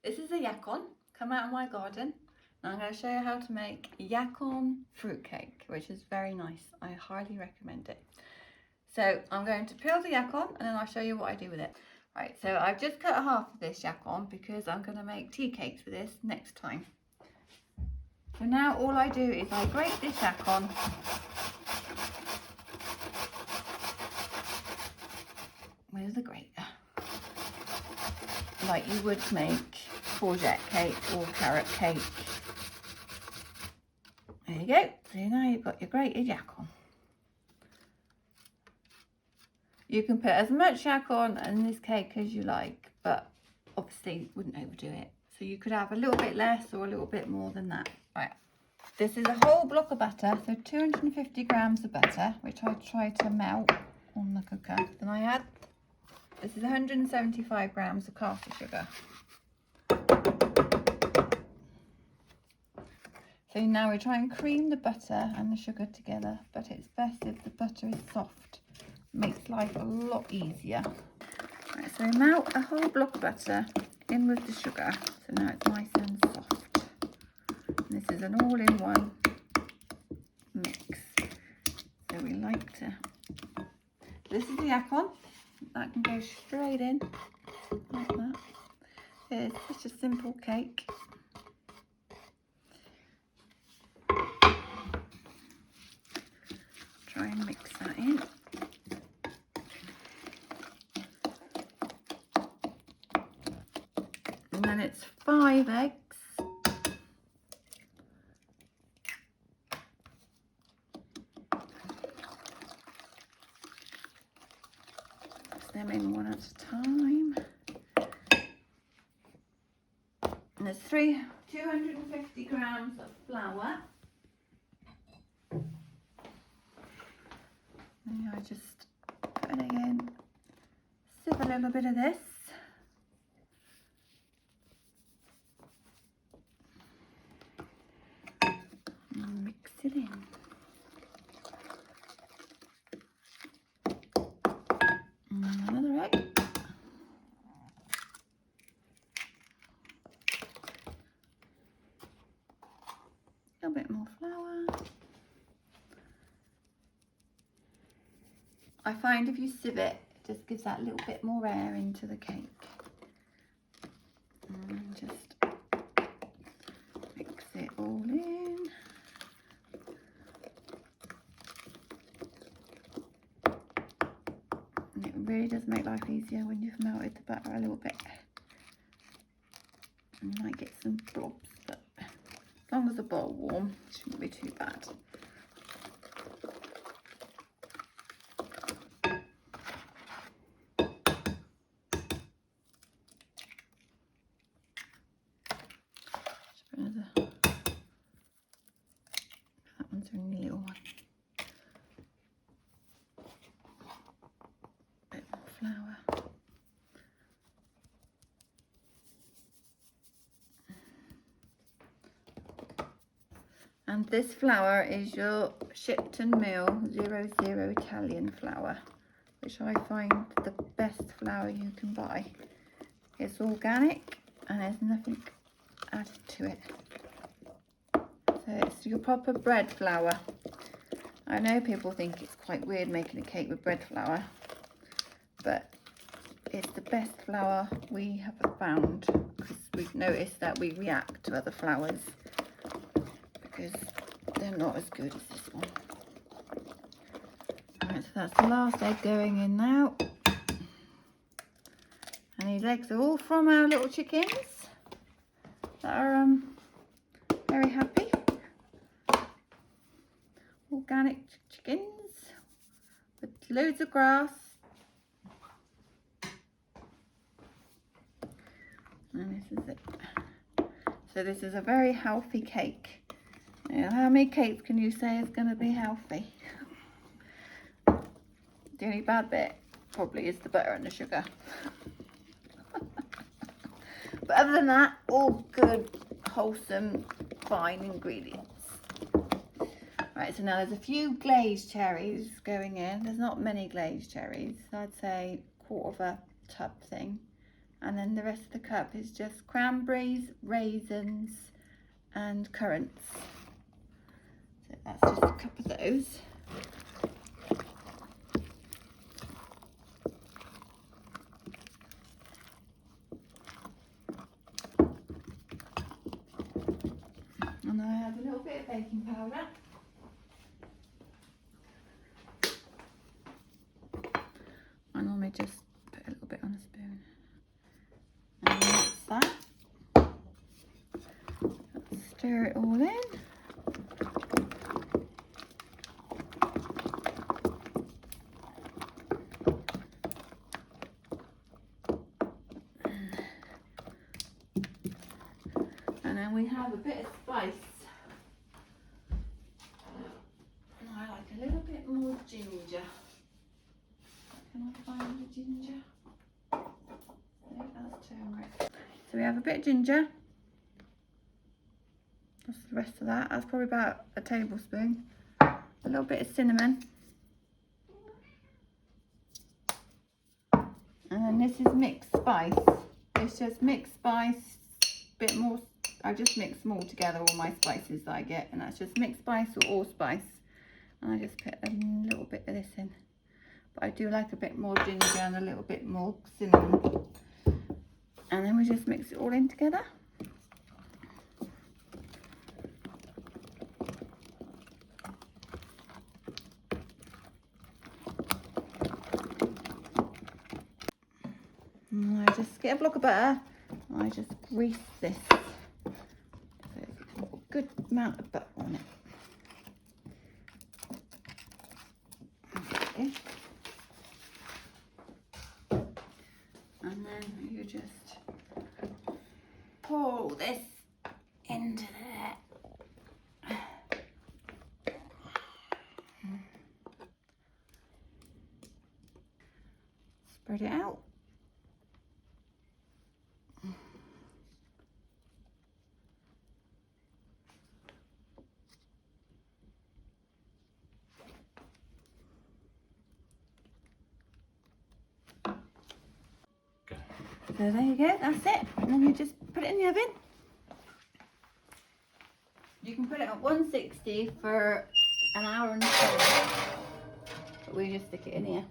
This is a Yacon, come out of my garden. And I'm going to show you how to make Yacon fruitcake, which is very nice. I highly recommend it. So I'm going to peel the Yacon and then I'll show you what I do with it. Right, so I've just cut half of this Yacon because I'm going to make tea cakes with this next time. So now all I do is I grate this Yacon with the grater, like you would make courgette cake or carrot cake. There you go. So now you've got your grated Yacon. You can put as much Yacon in this cake as you like, but obviously wouldn't overdo it. So you could have a little bit less or a little bit more than that. Right. This is a whole block of butter, so 250 grams of butter, which I try to melt on the cooker. Then I add, this is 175 grams of caster sugar. So now we try and cream the butter and the sugar together, but it's best if the butter is soft. It makes life a lot easier. Right, so we melt a whole block of butter in with the sugar, so now it's nice and soft. And this is an all-in-one mix. So we like to, this is the Yacon, that can go straight in, like that. It's such a simple cake. Try and mix that in. And then it's 5 eggs. Mix them in one at a time. And there's 250 grams of flour. And I just put it in, sieve a little bit of this. And mix it in. And another egg. A little bit more flour. I find if you sieve it, it just gives that little bit more air into the cake. And just mix it all in. And it really does make life easier when you've melted the butter a little bit. You might get some blobs, but as long as the bowl warm, it shouldn't be too bad. That one's a really little one. Bit more flour. And this flour is your Shipton Mill 00 Italian flour, which I find the best flour you can buy. It's organic and there's nothing added to it. So it's your proper bread flour. I know people think it's quite weird making a cake with bread flour, but it's the best flour we have found, because we've noticed that we react to other flours because they're not as good as this one. Right, so that's the last egg going in now. And these eggs are all from our little chickens that are very happy. Organic chickens with loads of grass. And this is it. So this is a very healthy cake. Now, how many cakes can you say is going to be healthy? The only bad bit probably is the butter and the sugar. But other than that, all good, wholesome, fine ingredients. Right, so now there's a few glazed cherries going in. There's not many glazed cherries. I'd say 1/4 tub thing. And then the rest of the cup is just cranberries, raisins and currants. So that's just a cup of those. And I have a little bit of baking powder. I normally just put a little bit on a spoon. And mix that. Stir it all in. And then we have a bit of spice. And I like a little bit more ginger. Can I find the ginger? No, that's turmeric. So we have a bit of ginger. That's the rest of that. That's probably about a tablespoon. A little bit of cinnamon. And then this is mixed spice. It's just mixed spice, bit more. I just mix them all together, all my spices that I get, and that's just mixed spice or allspice. And I just put a little bit of this in. But I do like a bit more ginger and a little bit more cinnamon. And then we just mix it all in together. And I just get a block of butter and I just grease this. So it's got a good amount of butter on it. Okay. And then you just pour all this into there. Spread it out. So there you go, that's it. And then you just put it in the oven. You can put it at 160 for an hour and 20. But we just stick it in here.